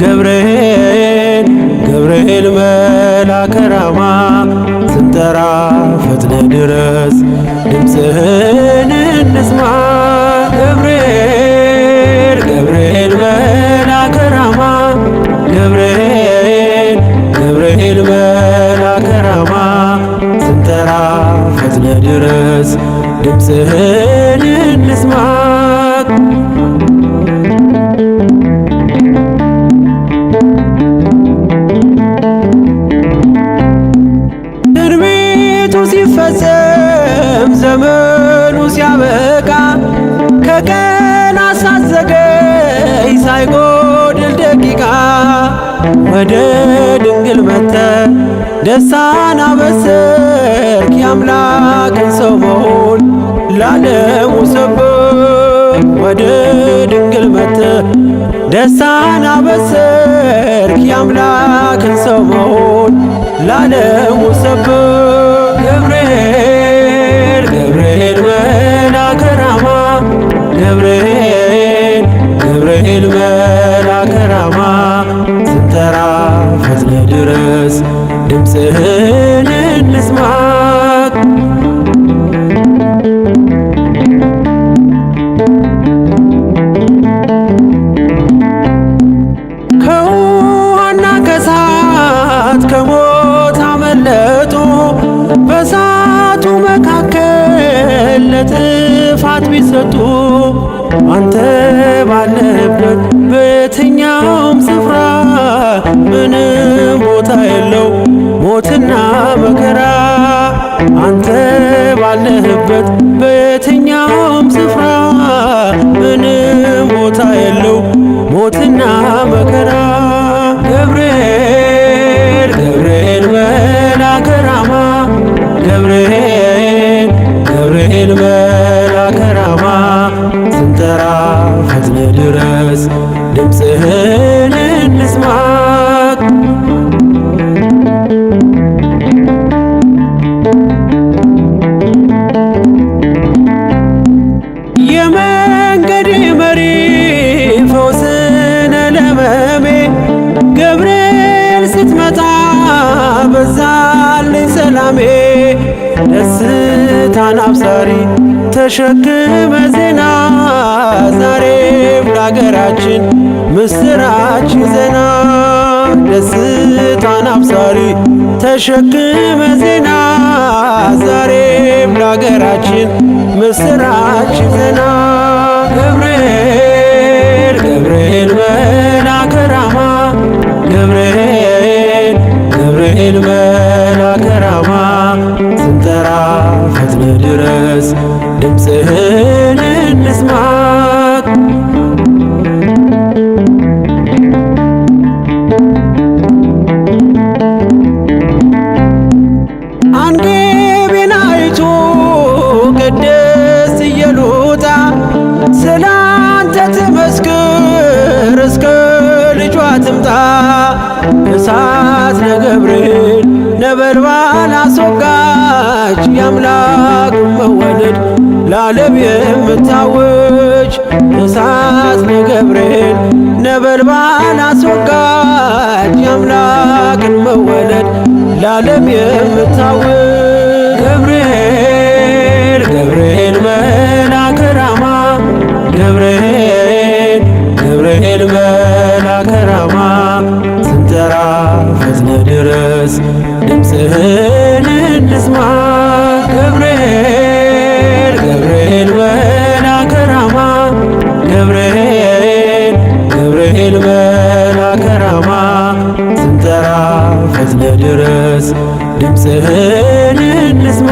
ገብርኤል ገብርኤል መልአከ ራማ ስንጠራ ፈጥነ ድረስ ድምፅህን እንስማ። ገብርኤል ገብርኤል መልአከ ራማ ገብርኤል ገብርኤል መልአከ ራማ ስንጠራ ፈጥነ ድረስ ድምፅህን እንስማ። ትንቢቱ ሲፈጸም ዘመኑ ሲያበቃ ከቀናት ሳትዘገይ ሳይጎድል ደቂቃ ወደ ድንግል መጥተህ ደስታን አበሰርክ። የአምላክን ሰው መሆን ለዓለሙ ሰበክ። ወደ ድንግል መጥተህ ደስታን አበሰርክ። የአምላክን ሰው መሆን ለዓለሙ ሰበክ። ገብርኤል ገብርኤል መልአከ ራማ ገብርኤል ገብርኤል መልአከ ራማ ስንጠራ ፈጥነ ድረስ ድምፅህን እንስማ። ከውሃና ከእሳት ከሞት አመለጡ በእሳቱ መካከል ለጥፋት ቢሰጡ አንተ ባለህበት በየትኛውም ስፍራ ምንም ቦታ የለው ሞትና መከራ። አንተ ባለህበት በየትኛውም ስፍራ ምንም ቦታ የለው ሞትና መከራ። ገብርኤል ገብርኤል መልአከ ራማ ገብርኤል ገብርኤል መልአከ ራማ ስንጠራ ፈጥነ ድረስ ድምፅህን እንስማ። የመንገዴ መሪ ፈውስነ ለሕመሜ ገብርኤል ስትመጣ በዛልኝ ሰላሜ። ደስታን አብሳሪ ተሸክመ ዜና ዛሬም ለአገራችን ምስራች ዜና። ደስታን አብሳሪ ተሸክመ ዜና ዛሬም ለአገራችን ምስራች ዜና። ገብርኤል ገብርኤል መልአከ ራማ ገብርኤል ገብርኤል መልአከ ራማ ስንጠራ ፈጥነ ድረስ ድምፅህን እንስማ። አንጌቤን አይቱ ቅድስት ኢየሉጣ ስላንተ ትመስክር እስከ ልጇ ትምጣ። እሳት ነገብርኤል ነበልባል አስወጋች የአምላክ መወለድ ለዓለም የምታውጅ። እሳት ነገብርኤል ነበልባል አስወጋች የአምላክን መወለድ ለዓለም የምታውጅ። ገብርኤል ገብርኤል መልአከ ራማ ገብርኤል ገብርኤል መልአከ ራማ ስንጠራ ፈጥነ ድረስ ድምፅህን እንስማ። ገብርኤል ገብርኤል መልአከ ራማ ገብርኤል ገብርኤል መልአከ ራማ ስንጠራ ፈጥነ ድረስ ድምፅህን እንስማ።